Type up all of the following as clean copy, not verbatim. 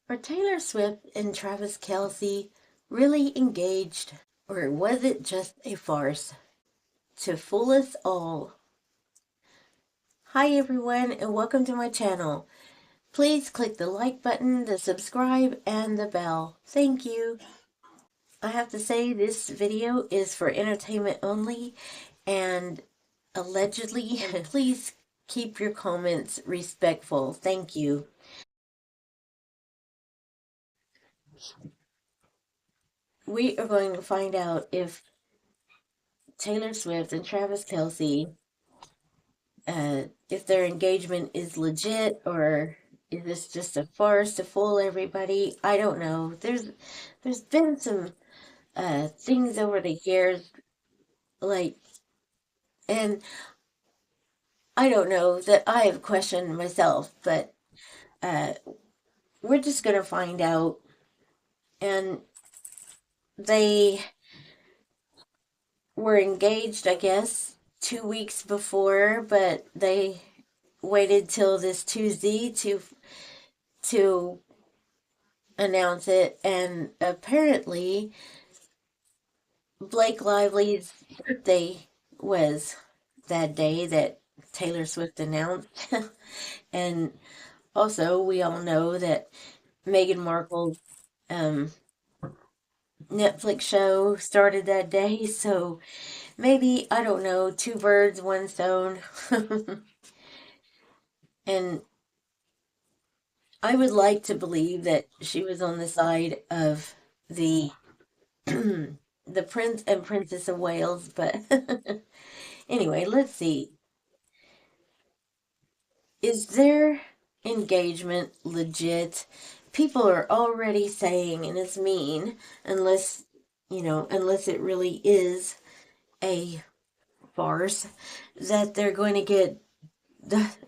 Are Taylor Swift and Travis Kelce really engaged, or was it just a farce to fool us all? Hi everyone, and welcome to my channel. Please click the like button, the subscribe, and the bell. Thank you. I have to say this video is for entertainment only, and allegedly, please keep your comments respectful. Thank you. We are going to find out if Taylor Swift and Travis Kelce, if their engagement is legit or is this just a farce to fool everybody. I don't know. There's been some things over the years, like, and I don't know, that I have questioned myself, but uh, we're just gonna find out. And they were engaged, I guess, 2 weeks before, but they waited till this Tuesday to announce it, and apparently Blake Lively's birthday was that day that Taylor Swift announced. And also, we all know that Meghan Markle's um, Netflix show started that day. So maybe, I don't know, two birds, one stone. And I would like to believe that she was on the side of the the Prince and Princess of Wales, but anyway, let's see. Is their engagement legit? People are already saying, and it's mean, unless, unless it really is a farce, that they're going to get,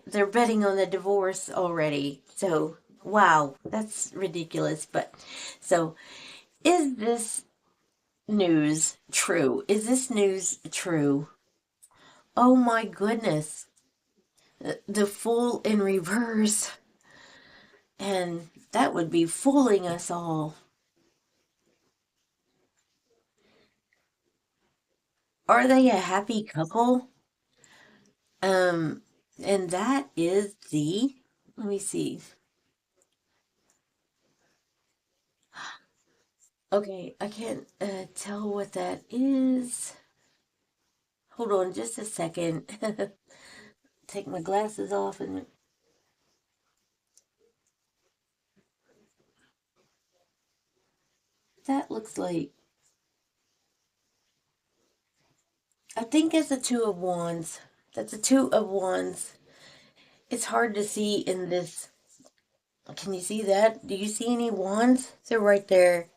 they're betting on the divorce already. So, wow, that's ridiculous. But, so, is this news true? Is this news true? Oh my goodness. The fool in reverse. And that would be fooling us all. Are they a happy couple? Um, and that is let me see. Okay, I can't tell what that is. Hold on just a second. Take my glasses off, and that looks like, I think it's a two of wands. That's a two of wands. It's hard to see in this. Can you see that? Do you see any wands? They're right there.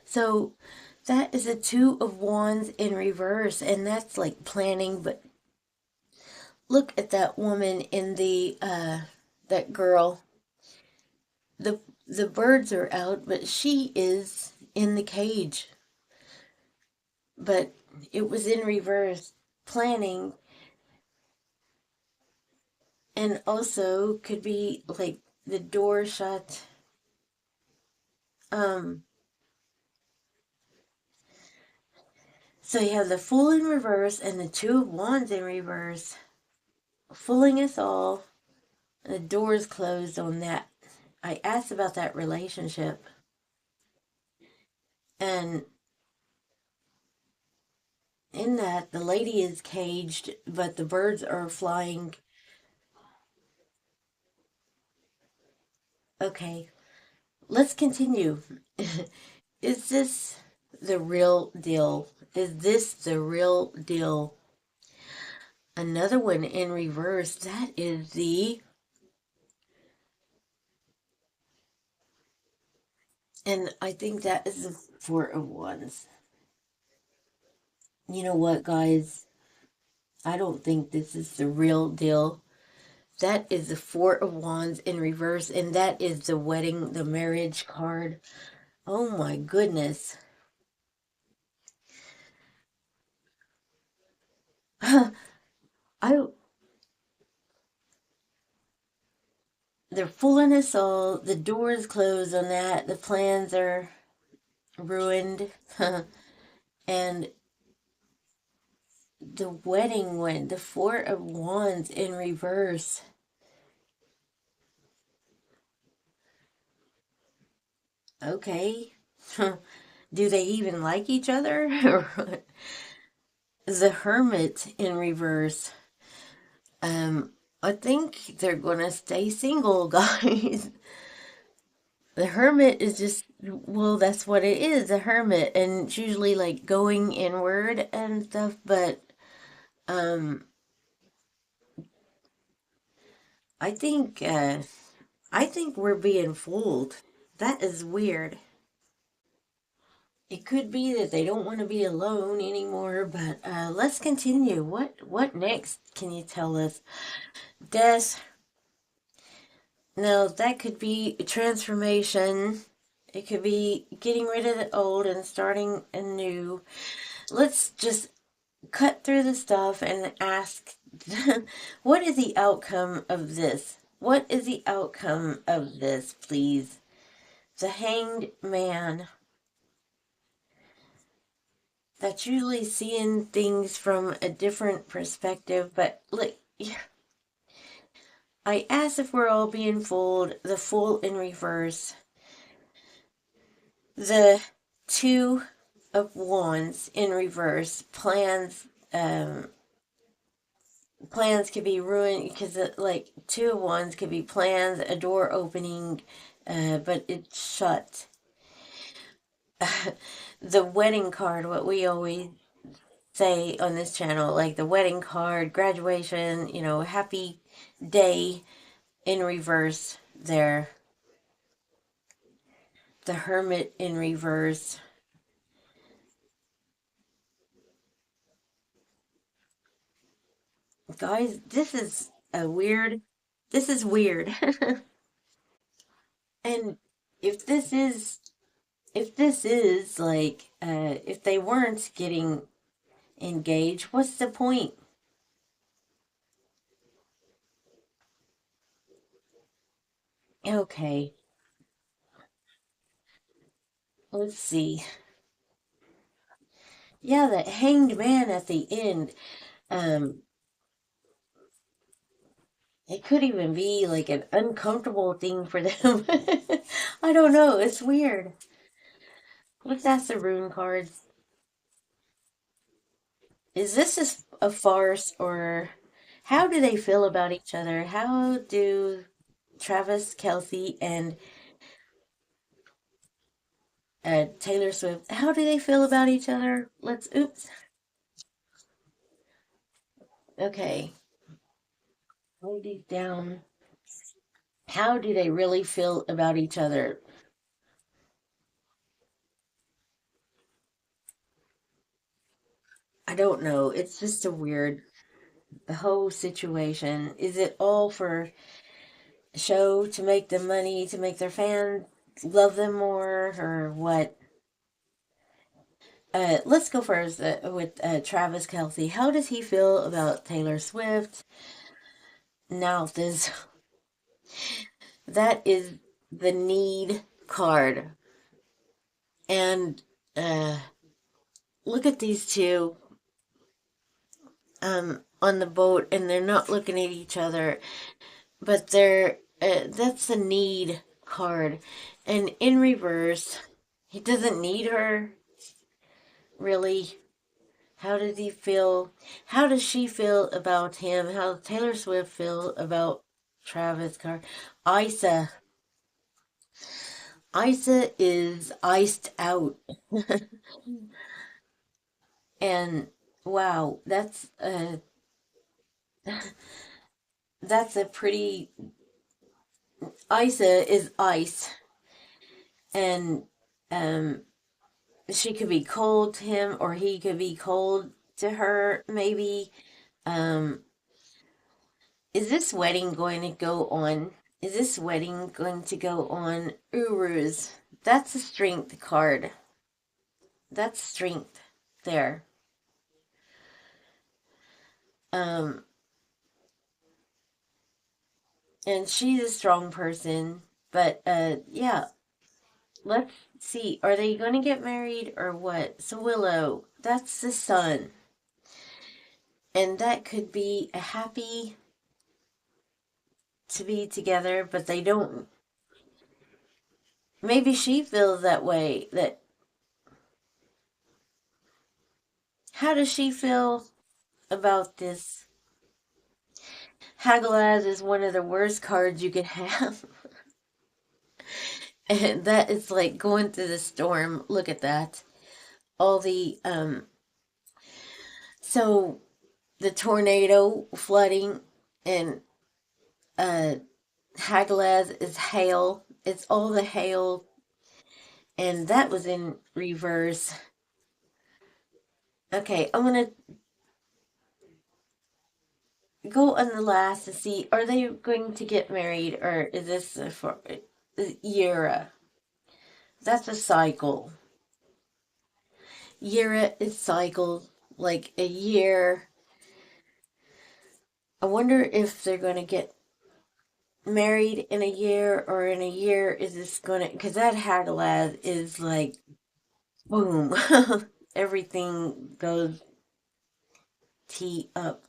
So that is a two of wands in reverse, and that's like planning. But look at that woman in the that girl. The birds are out, but she is in the cage. But it was in reverse, planning, and also could be like the door shut. Um, so you have the Fool in reverse and the Two of Wands in reverse, fooling us all. The door's closed on that. I asked about that relationship, and in that the lady is caged, but the birds are flying. Okay, let's continue. Is this the real deal? Is this the real deal? Another one in reverse. That is and I think that is the Four of Wands. You know what, guys? I don't think this is the real deal. That is the Four of Wands in reverse, and that is the wedding, the marriage card. Oh my goodness. I they're fooling us all. The doors closed on that. The plans are ruined. And the wedding went the Four of Wands in reverse. Okay. Do they even like each other? The Hermit in reverse. Um, I think they're gonna stay single, guys. The Hermit is just, well, that's what it is, a hermit, and it's usually like going inward and stuff, but um I think I think we're being fooled. That is weird. It could be that they don't want to be alone anymore, but let's continue. What next can you tell us? Death. Now that could be a transformation. It could be getting rid of the old and starting anew. Let's just cut through the stuff and ask, what is the outcome of this? What is the outcome of this, please? The Hanged Man. That's usually seeing things from a different perspective, but like, I asked if we're all being fooled. The Fool in reverse. The Two of Wands in reverse. Plans could be ruined because like Two of Wands could be plans, a door opening, but it's shut. The wedding card, what we always say on this channel, like the wedding card, graduation, happy day in reverse there. The Hermit in reverse. Guys, this is weird. And if this is, if this is like, if they weren't getting engaged, what's the point? Okay, let's see. Yeah, that hanged man at the end. Um, it could even be like an uncomfortable thing for them. I don't know. It's weird. Let's ask the rune cards. Is this a farce, or how do they feel about each other? How do Travis Kelce and Taylor Swift, how do they feel about each other? Oops. Okay, hold these down. How do they really feel about each other? I don't know. It's just a weird, the whole situation. Is it all for show to make them money, to make their fans love them more, or what? Let's go first with Travis Kelce. How does he feel about Taylor Swift? Now, this that is the need card, and uh, look at these two on the boat, and they're not looking at each other, but they're that's the need card, and in reverse, he doesn't need her really. How does he feel? How does she feel about him? How does Taylor Swift feel about Travis Carr? Isa. Isa is iced out. And wow, that's a pretty Isa is ice, and um she could be cold to him, or he could be cold to her, maybe. Um is this wedding going to go on? Is this wedding going to go on? Urus. That's a strength card. That's strength there. Um and she's a strong person. But yeah, let's see. Are they going to get married or what? So Willow, that's the son, and that could be a happy to be together, but they don't. Maybe she feels that way. That how does she feel about this? Hagalaz is one of the worst cards you could have. And that is like going through the storm. Look at that. All the so the tornado flooding and uh Hagalaz is hail. It's all the hail and that was in reverse. Okay, I'm gonna go on the last to see are they going to get married or is this for Yura? That's a cycle. Yura is cycled like a year. I wonder if they're going to get married in a year or in a year is this going to because that Hagalaz is like boom. Everything goes tee up.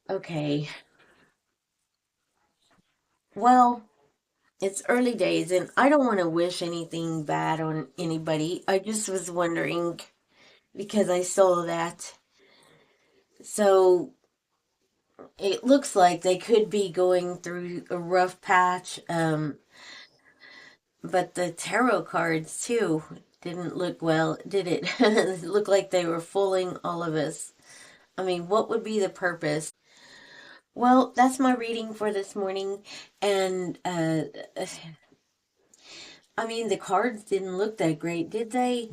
Okay. Well, it's early days and I don't want to wish anything bad on anybody. I just was wondering because I saw that. So it looks like they could be going through a rough patch. But the tarot cards too didn't look well, did it? It looked like they were fooling all of us. I mean, what would be the purpose? Well, that's my reading for this morning. And, I mean, the cards didn't look that great, did they?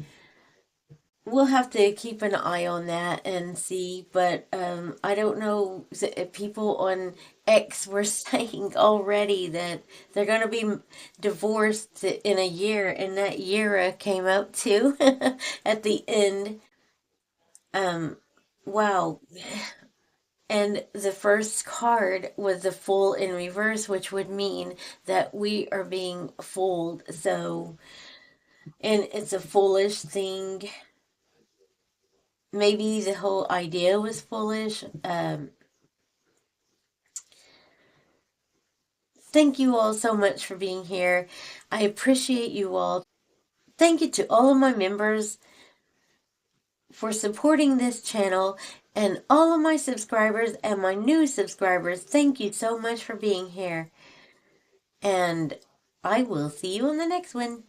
We'll have to keep an eye on that and see. But I don't know. People on X were saying already that they're going to be divorced in a year, and that year came out too at the end. Um, wow. And the first card was the Fool in reverse, which would mean that we are being fooled. So, and it's a foolish thing. Maybe the whole idea was foolish. Thank you all so much for being here. I appreciate you all. Thank you to all of my members for supporting this channel and all of my subscribers and my new subscribers. Thank you so much for being here. And I will see you on the next one.